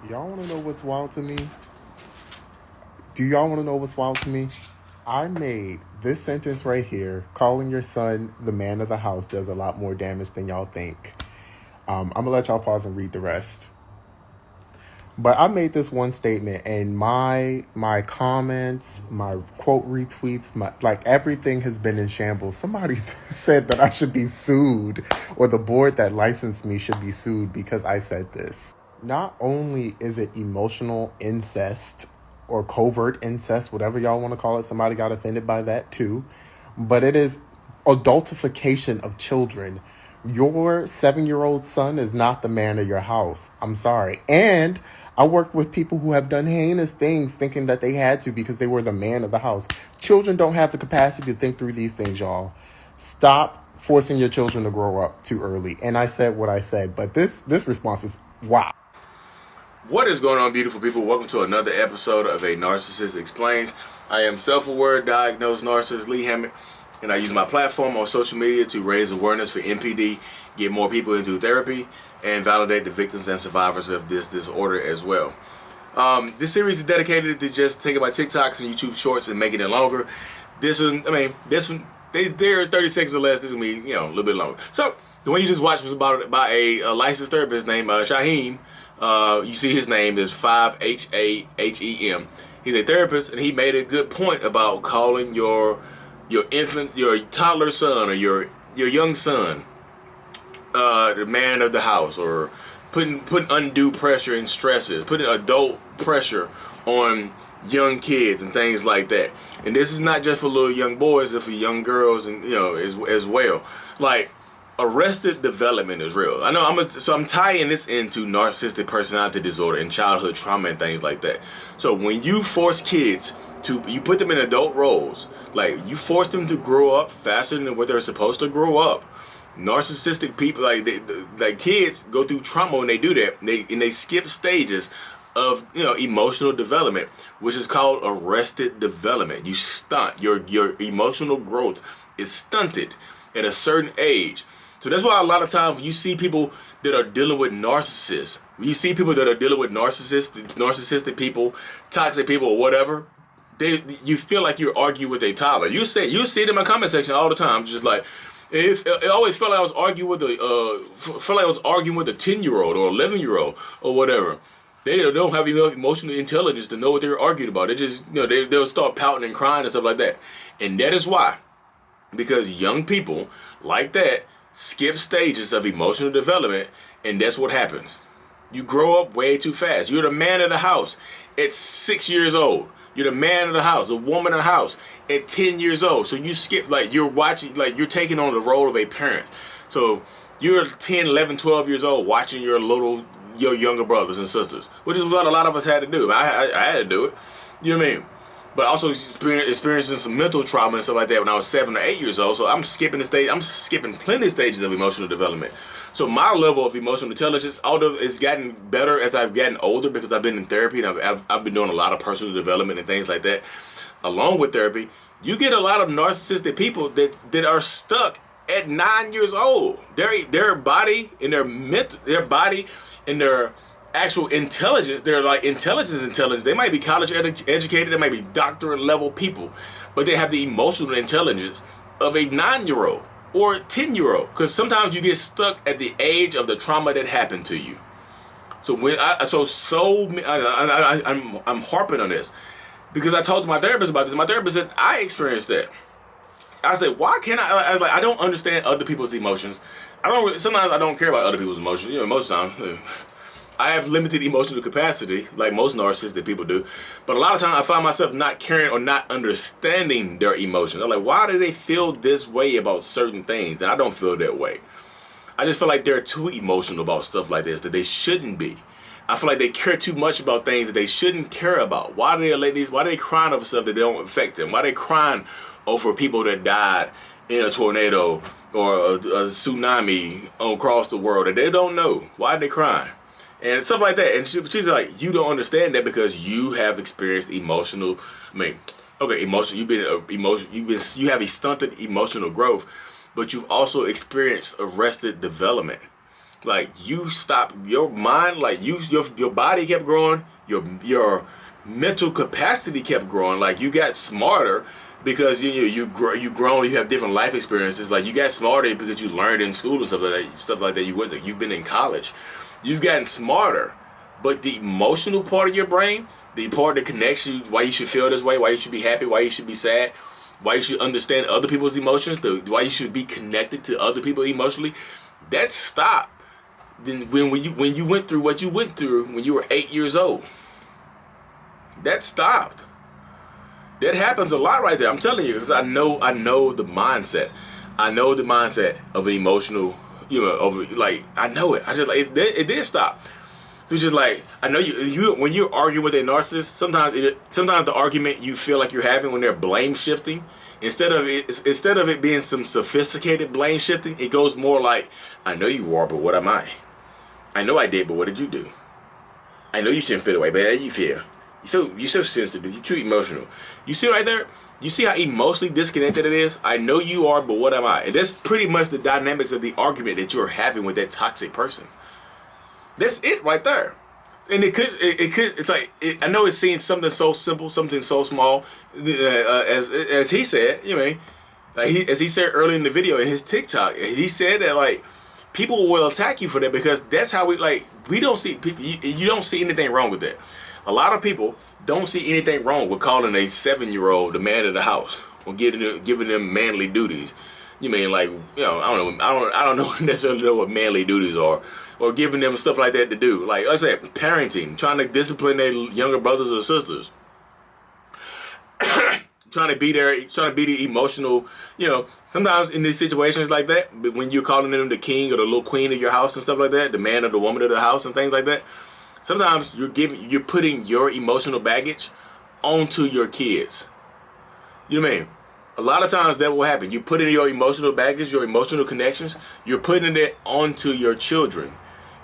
Y'all want to know what's wild to me? Do y'all want to know what's wild to me? I made this sentence right here: calling your son the man of the house does a lot more damage than y'all think. I'm gonna let y'all pause and read the rest. But I made this one statement, and my comments, my quote retweets, my like everything has been in shambles. Somebody said that I should be sued, or the board that licensed me should be sued because I said this. Not only is it emotional incest or covert incest, whatever y'all want to call it, somebody got offended by that too, but it is adultification of children. Your 7-year-old son is not the man of your house. I'm sorry. And I worked with people who have done heinous things thinking that they had to because they were the man of the house. Children don't have the capacity to think through these things, y'all. Stop forcing your children to grow up too early. And I said what I said, but this response is wow. What is going on, beautiful people? Welcome to another episode of A Narcissist Explains. I am self-aware, diagnosed narcissist Lee Hammett, and I use my platform on social media to raise awareness for NPD, get more people into therapy, and validate the victims and survivors of this disorder as well. This series is dedicated to just taking my TikToks and YouTube shorts and making it longer. This one, they're 30 seconds or less. This is going to be, a little bit longer. So, the one you just watched was about a licensed therapist named Shaheem. You see his name is 5HAHEM. He's a therapist, and he made a good point about calling your infant, your toddler son, or your young son, the man of the house, or putting undue pressure and stresses, putting adult pressure on young kids and things like that. And this is not just for little young boys, it's for young girls and as well. Like, arrested development is real. I know I'm tying this into narcissistic personality disorder and childhood trauma and things like that. So when you force kids you put them in adult roles, like you force them to grow up faster than what they're supposed to grow up. Narcissistic people, like kids, go through trauma when they do that. They skip stages of emotional development, which is called arrested development. You stunt your emotional growth is stunted at a certain age. So that's why a lot of times when you see people that are dealing with narcissists, when you see people that are dealing with narcissistic people, toxic people, or whatever, you feel like you're arguing with a toddler. You see it in my comment section all the time, just like, it always felt like I was arguing with a 10-year-old or 11-year-old or whatever. They don't have enough emotional intelligence to know what they're arguing about. They just, they'll start pouting and crying and stuff like that. And that is why, because young people like that skip stages of emotional development, and that's what happens. You grow up way too fast. You're the man of the house at 6 years old. You're the man of the house, the woman of the house at 10 years old. So you skip, you're taking on the role of a parent. So you're 10, 11, 12 years old watching your younger brothers and sisters, which is what a lot of us had to do. I had to do it. You know what I mean? But also experiencing some mental trauma and stuff like that when I was 7 or 8 years old. So I'm skipping plenty of stages of emotional development. So my level of emotional intelligence, although it's gotten better as I've gotten older because I've been in therapy and I've been doing a lot of personal development and things like that. Along with therapy, you get a lot of narcissistic people that are stuck at 9 years old. Their body and their actual intelligence, they're like intelligence. They might be college educated, they might be doctorate level people, but they have the emotional intelligence of a 9-year-old or a 10-year-old. Because sometimes you get stuck at the age of the trauma that happened to you. So I'm harping on this because I talked to my therapist about this. My therapist said I experienced that. I said, why can't I was like, I don't understand other people's emotions. Sometimes I don't care about other people's emotions. Most of the time. I have limited emotional capacity, like most narcissistic people do. But a lot of times I find myself not caring or not understanding their emotions. I'm like, why do they feel this way about certain things? And I don't feel that way. I just feel like they're too emotional about stuff like this that they shouldn't be. I feel like they care too much about things that they shouldn't care about. Why are they crying over stuff that don't affect them? Why are they crying over people that died in a tornado or a tsunami across the world that they don't know? Why are they crying? And stuff like that. And she's like, you don't understand that because you have experienced emotional. Emotion. You have a stunted emotional growth, but you've also experienced arrested development. Like you stop your mind, like your body kept growing, your mental capacity kept growing. Like you got smarter because you grown, you have different life experiences. Like you got smarter because you learned in school and stuff like that. Stuff like that. You've been in college, you've gotten smarter. But the emotional part of your brain, the part that connects you, why you should feel this way, why you should be happy, why you should be sad, why you should understand other people's emotions, why you should be connected to other people emotionally, that stopped. Then when you went through what you went through when you were 8 years old, that stopped. That happens a lot right there. I'm telling you, because I know the mindset. I know the mindset of an emotional, I know it. I just like it did stop. So it's just like, I know you when you're arguing with a narcissist, sometimes the argument you feel like you're having when they're blame shifting, instead of it being some sophisticated blame shifting, it goes more like, I know you are, but what am I? I know I did, but what did you do? I know you shouldn't feel the way, but how you feel? You're so sensitive. You're too emotional. You see right there? You see how emotionally disconnected it is? I know you are, but what am I? And that's pretty much the dynamics of the argument that you're having with that toxic person. That's it right there. And it's like, I know it seems something so simple, something so small, as he said, as he said earlier in the video in his TikTok, he said that like, people will attack you for that because that's how we don't see people, you don't see anything wrong with that. A lot of people don't see anything wrong with calling a 7-year-old the man of the house or giving them manly duties. I don't know necessarily know what manly duties are, or giving them stuff like that to do. Like I said, parenting, trying to discipline their younger brothers or sisters, trying to be the emotional. Sometimes in these situations like that, when you're calling them the king or the little queen of your house and stuff like that, the man or the woman of the house and things like that. Sometimes you're putting your emotional baggage onto your kids. You know what I mean? A lot of times that will happen. You put in your emotional baggage, your emotional connections, you're putting it onto your children.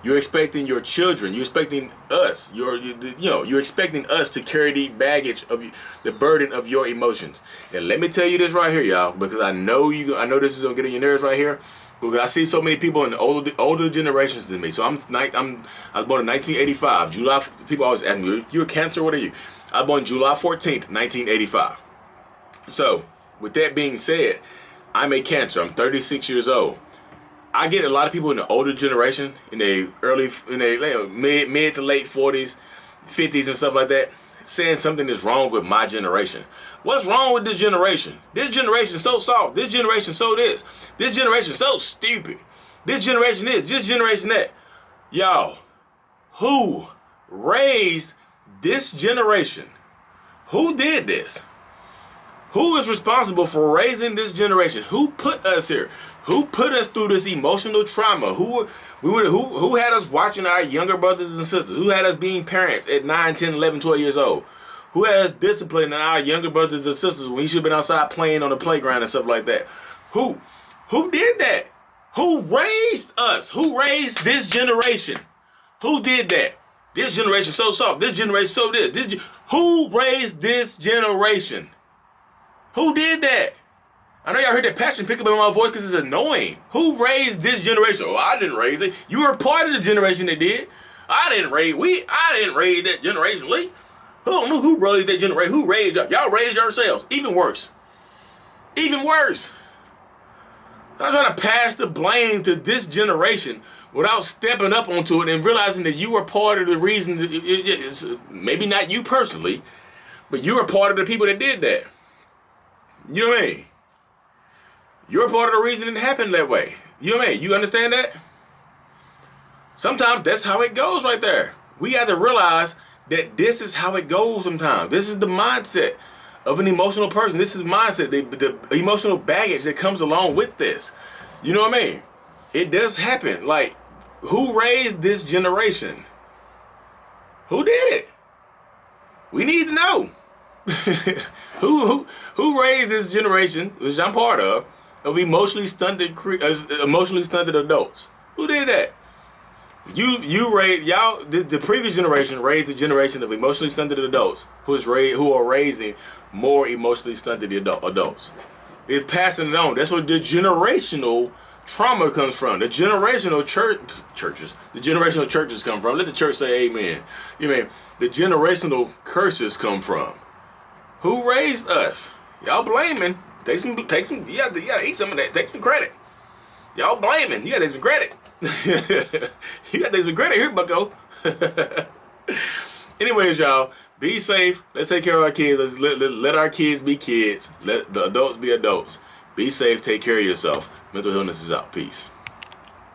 You're expecting your children, you're expecting us, you're expecting us to carry the baggage of the burden of your emotions. And let me tell you this right here, y'all, because I know this is gonna get on your nerves right here. Because I see so many people in the older generations than me. So I was born in 1985. July. People always ask me, "You're a Cancer? What are you?" I was born July 14th, 1985. So with that being said, I'm a Cancer. I'm 36 years old. I get a lot of people in the older generation, in their mid to late 40s, 50s, and stuff like that, saying something is wrong with my generation. What's wrong with this generation? This generation so soft. This generation so this. This generation so stupid. This generation this generation that. Y'all, who raised this generation? Who did this? Who is responsible for raising this generation? Who put us here? Who put us through this emotional trauma? Who had us watching our younger brothers and sisters? Who had us being parents at 9, 10, 11, 12 years old? Who had us disciplining our younger brothers and sisters when we should have been outside playing on the playground and stuff like that? Who did that? Who raised us? Who raised this generation? Who did that? This generation so soft. This generation so this. Who raised this generation? Who did that? I know y'all heard that passion pick up in my voice because it's annoying. Who raised this generation? Oh, I didn't raise it. You were part of the generation that did. I didn't raise that generation, Lee. Who raised that generation? Who raised y'all? Y'all raised yourselves. Even worse. Even worse. I'm trying to pass the blame to this generation without stepping up onto it and realizing that you were part of the reason. It's maybe not you personally, but you were part of the people that did that. You know what I mean? You're part of the reason it happened that way. You know what I mean? You understand that? Sometimes that's how it goes right there. We got to realize that this is how it goes sometimes. This is the mindset of an emotional person. This is the mindset, the emotional baggage that comes along with this. You know what I mean? It does happen. Like, who raised this generation? Who did it? We need to know. Who raised this generation, which I'm part of emotionally stunted adults? Who did that? You raised y'all. The previous generation raised a generation of emotionally stunted adults who are raising more emotionally stunted adults. It's passing it on. That's what the generational trauma comes from. The generational churches. The generational churches come from. Let the church say amen. You mean the generational curses come from? Who raised us? Y'all blaming. Take some. You gotta eat some of that. Take some credit. Y'all blaming. You gotta take some credit. You gotta take some credit here, bucko. Anyways, y'all, be safe. Let's take care of our kids. Let our kids be kids. Let the adults be adults. Be safe. Take care of yourself. Mental illness is out. Peace.